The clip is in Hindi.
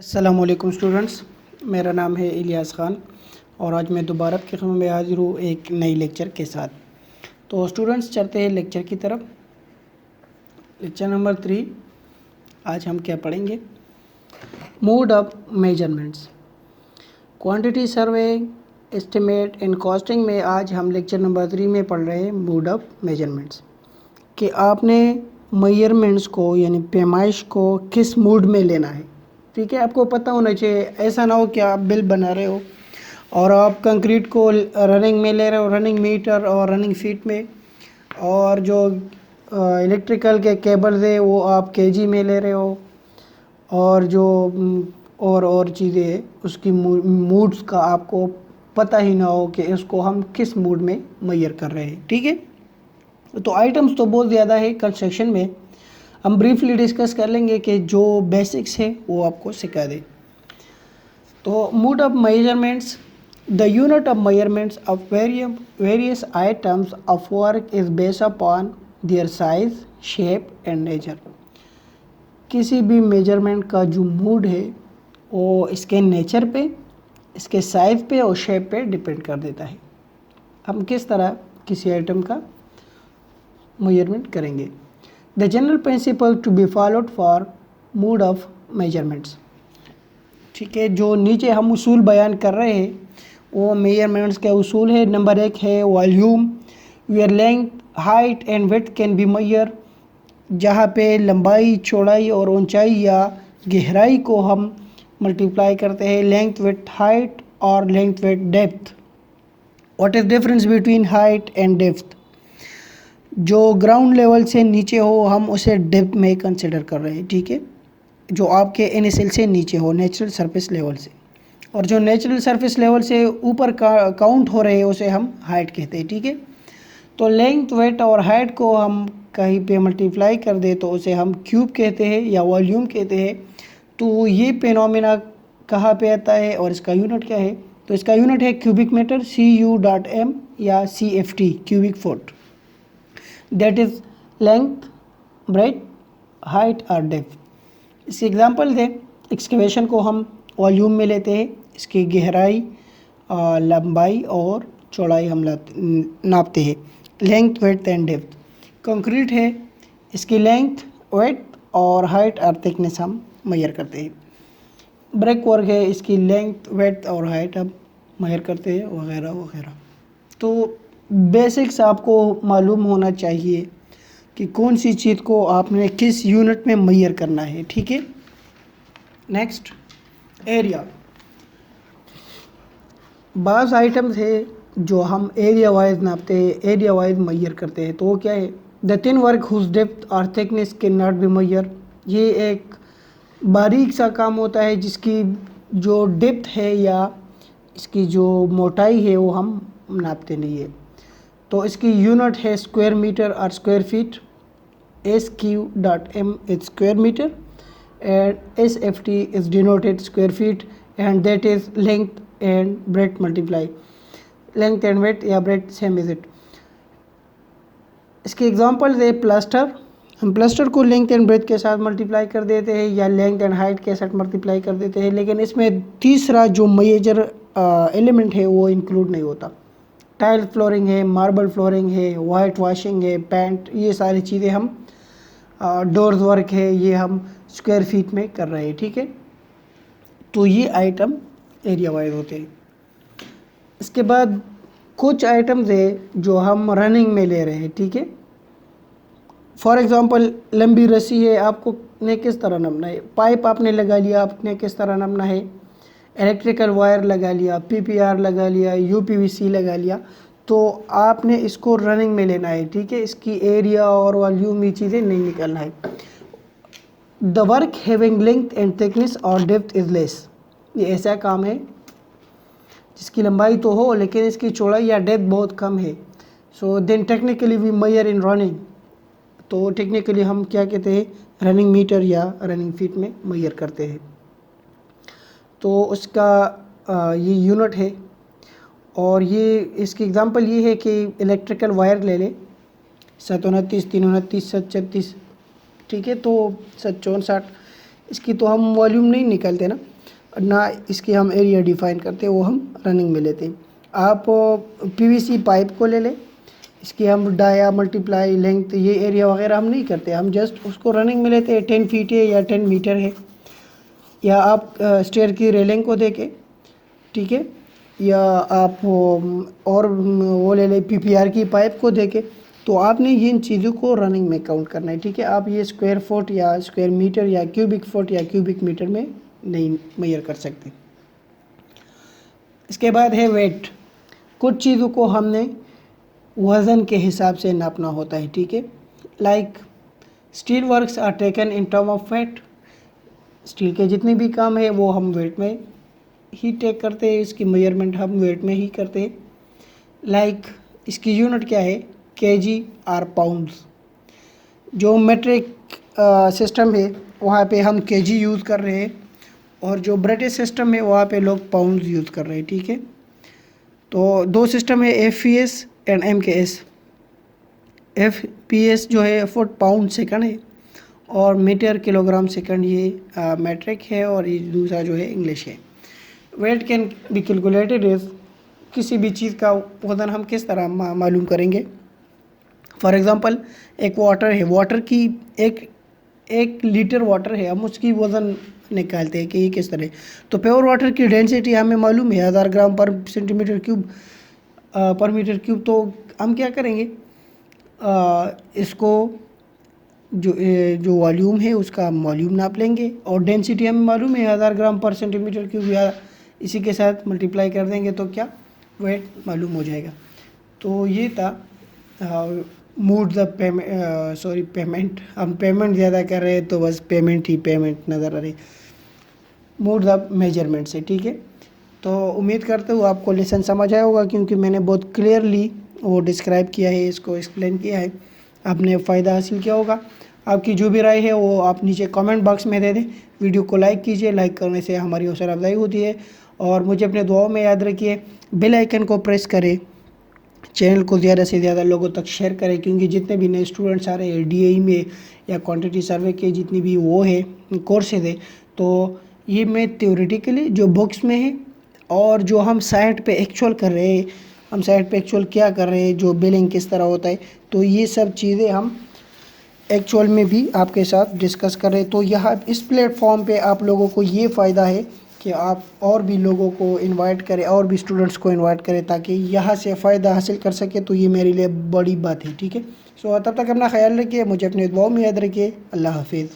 अस्सलामुअलैकुम स्टूडेंट्स, मेरा नाम है इलियास ख़ान और आज मैं दोबारा आपकी खिदमत में हाजिर हूँ एक नई लेक्चर के साथ। तो स्टूडेंट्स चलते हैं लेक्चर की तरफ। लेक्चर नंबर 3 आज हम क्या पढ़ेंगे? Mode of measurements, quantity survey, estimate and costing में आज हम लेक्चर नंबर 3 में पढ़ रहे हैं मोड ऑफ मेजरमेंट्स कि आपने मेजरमेंट्स को यानी पैमाइश को किस मूड में लेना है। ठीक है, आपको पता होना चाहिए। ऐसा ना हो कि आप बिल बना रहे हो और आप कंक्रीट को रनिंग में ले रहे हो, रनिंग मीटर और रनिंग फीट में, और जो इलेक्ट्रिकल के केबल्स है वो आप केजी में ले रहे हो, और जो और चीज़ें हैं उसकी मूड्स का आपको पता ही ना हो कि इसको हम किस मूड में मेजर कर रहे हैं। ठीक है, तो आइटम्स तो बहुत ज़्यादा है कंस्ट्रक्शन में, हम ब्रीफली डिस्कस कर लेंगे कि जो बेसिक्स है वो आपको सिखा दे। तो mode of measurements, the unit of measurements of various items of work is based upon their size, shape and nature. किसी भी मेजरमेंट का जो मूड है वो इसके नेचर पे, इसके साइज़ पे और शेप पे डिपेंड कर देता है। हम किस तरह किसी आइटम का मेजरमेंट करेंगे। The general principle to be followed for mode of measurements. ठीक है, जो नीचे हम उसूल बयान कर रहे हैं वो मेजरमेंट्स के उसूल है। नंबर 1 है volume, where length, height and width can be measure. जहाँ पे लंबाई, चौड़ाई और ऊंचाई या गहराई को हम मल्टीप्लाई करते हैं। लेंथ, विड्थ, हाइट और length, width, depth. What is difference between height and depth? जो ग्राउंड लेवल से नीचे हो हम उसे डेप्थ में कंसिडर कर रहे हैं। ठीक है, जो आपके NSL से नीचे हो, नेचुरल सरफेस लेवल से, और जो नेचुरल सरफेस लेवल से ऊपर का काउंट हो रहे हैं उसे हम हाइट कहते हैं। ठीक है, तो लेंथ, वेट और हाइट को हम कहीं पे मल्टीप्लाई कर दे तो उसे हम क्यूब कहते हैं या वॉल्यूम कहते हैं। तो ये फिनोमेना कहाँ पे आता है और इसका यूनिट क्या है? तो इसका यूनिट है क्यूबिक मीटर, CU.M या CFT, cubic foot. That is length, breadth, height और डेप्थ। इसके एग्जांपल है, एक्सकेवेशन को हम वॉल्यूम में लेते हैं। इसकी गहराई, लंबाई और चौड़ाई हम नापते हैं। Length, weight and depth. Concrete है, इसकी लेंथ, वेट और हाइट और थिकनेस हम मेजर करते हैं। ब्रिक वर्क है, इसकी लेंथ, वेट और हाइट हम मेजर करते हैं, वगैरह वगैरह। तो बेसिक्स आपको मालूम होना चाहिए कि कौन सी चीज़ को आपने किस यूनिट में मेजर करना है। ठीक है, नेक्स्ट एरिया। बाज़ आइटम्स है जो हम एरिया वाइज नापते हैं, एरिया वाइज मेजर करते हैं। तो वो क्या है? The thin work whose depth और thickness can not be measure. ये एक बारीक सा काम होता है जिसकी जो डेप्थ है या इसकी जो मोटाई है वो हम नापते नहीं है। तो इसकी यूनिट है स्क्वायर मीटर और square feet. SQ.M is square meter and SFT is denoted square feet and that is length and breadth multiply. Length and width या breadth same is it. इसके एग्जांपल है प्लास्टर। हम प्लास्टर को लेंथ एंड ब्रेथ के साथ मल्टीप्लाई कर देते हैं या लेंथ एंड हाइट के साथ मल्टीप्लाई कर देते हैं, लेकिन इसमें तीसरा जो मेजर एलिमेंट है वो इंक्लूड नहीं होता। टाइल फ्लोरिंग है, मार्बल फ्लोरिंग है, वाइट वॉशिंग है, पेंट, ये सारी चीज़ें हम डोर्स वर्क है, ये हम स्क्वायर फीट में कर रहे हैं। ठीक है, तो ये आइटम एरिया वाइज होते हैं। इसके बाद कुछ आइटम्स है जो हम रनिंग में ले रहे हैं। ठीक है, फॉर एग्जांपल लंबी रस्सी है, आपको ने किस तरह नापना है? पाइप आपने लगा लिया, आपने किस तरह नापना है? इलेक्ट्रिकल वायर लगा लिया, PPR लगा लिया, UPVC लगा लिया, तो आपने इसको रनिंग में लेना है। ठीक है, इसकी एरिया और वॉल्यूम ये चीज़ें नहीं निकालना है। The work having length and thickness और डेप्थ इज लेस। ये ऐसा काम है जिसकी लंबाई तो हो लेकिन इसकी चौड़ाई या डेप्थ बहुत कम है। So then technically we measure in running. तो टेक्निकली हम क्या कहते हैं? रनिंग मीटर या रनिंग फीट में मेजर करते हैं। तो उसका ये यूनिट है। और ये इसकी एग्जांपल ये है कि इलेक्ट्रिकल वायर ले लें, 729, 329, 736। ठीक है, तो 764। इसकी तो हम वॉल्यूम नहीं निकालते ना, ना इसकी हम एरिया डिफाइन करते हैं, वो हम रनिंग में लेते हैं। आप पीवीसी पाइप को ले लें, इसकी हम डाया मल्टीप्लाई लेंथ ये एरिया वगैरह हम नहीं करते, हम जस्ट उसको रनिंग में लेते हैं। 10 फीट है या 10 मीटर है, या आप स्टेयर की रेलिंग को देके, ठीक है, या आप और वो ले लें पीपीआर की पाइप को देके। तो आपने इन चीज़ों को रनिंग में काउंट करना है, ठीक है। आप ये स्क्वायर फुट या स्क्वायर मीटर या क्यूबिक फुट या क्यूबिक मीटर में नहीं मेजर कर सकते। इसके बाद है वेट। कुछ चीज़ों को हमने वज़न के हिसाब से नापना होता है, ठीक है। Like steel works are taken in term of weight. Steel के जितने भी काम है वो हम वेट में ही टेक करते हैं, इसकी मेजरमेंट हम वेट में ही करते हैं। लाइक इसकी यूनिट क्या है, केजी आर पाउंड्स। जो मेट्रिक सिस्टम है वहाँ पे हम केजी यूज़ कर रहे हैं, और जो ब्रिटिश सिस्टम है वहाँ पे लोग पाउंड्स यूज़ कर रहे हैं, ठीक है। तो दो सिस्टम है, एफपीएस एंड एमकेएस। एफपीएस जो है फुट पाउंड सेकंड है, और मीटर किलोग्राम सेकंड ये मेट्रिक है, और ये दूसरा जो है इंग्लिश है। Weight can be calculated is, किसी भी चीज़ का वज़न हम किस तरह मालूम करेंगे। फॉर एग्ज़ाम्पल एक वाटर है, वाटर की एक लीटर वाटर है, हम उसकी वज़न निकालते हैं कि ये किस तरह। तो प्योर वाटर की डेंसिटी हमें मालूम है 1000 ग्राम पर सेंटीमीटर क्यूब पर मीटर क्यूब। तो हम क्या करेंगे, इसको जो वॉल्यूम है उसका वॉल्यूम नाप लेंगे, और डेंसिटी हमें मालूम है 1000 ग्राम पर सेंटीमीटर क्यूब, या इसी के साथ मल्टीप्लाई कर देंगे तो क्या वेट मालूम हो जाएगा। तो ये था मूड द पेमेंट। हम पेमेंट ज़्यादा कर रहे हैं तो बस पेमेंट नज़र आ रही, मूड द मेजरमेंट से, ठीक है। तो उम्मीद करते हो आपको लेसन समझ आया होगा, क्योंकि मैंने बहुत क्लियरली वो डिस्क्राइब किया है, इसको एक्सप्लेन किया है, आपने फ़ायदा हासिल किया होगा। आपकी जो भी राय है वो आप नीचे कमेंट बॉक्स में दे दें। वीडियो को लाइक कीजिए, लाइक करने से हमारी हौसला अफजाई होती है। और मुझे अपने दुआओं में याद रखिए, बेल आइकन को प्रेस करें, चैनल को ज़्यादा से ज़्यादा लोगों तक शेयर करें, क्योंकि जितने भी नए स्टूडेंट्स आ रहे हैं डीएई में या क्वांटिटी सर्वे के जितनी भी वो है कोर्सेज है, तो ये मैं थ्योरेटिकली जो बुक्स में है और जो हम साइट पे एक्चुअल कर रहे हैं, हम साइट पे एक्चुअल क्या कर रहे हैं, जो बिलिंग किस तरह होता है, तो ये सब चीज़ें हम एक्चुअल में भी आपके साथ डिस्कस कर रहे हैं। तो यहाँ इस प्लेटफॉर्म पे आप लोगों को ये फ़ायदा है कि आप और भी लोगों को इनवाइट करें, और भी स्टूडेंट्स को इनवाइट करें, ताकि यहाँ से फ़ायदा हासिल कर सके। तो ये मेरे लिए बड़ी बात है, ठीक है। सो तब तक अपना ख्याल रखिए, मुझे अपने दुआओं में याद रखिए। अल्लाह हाफिज़।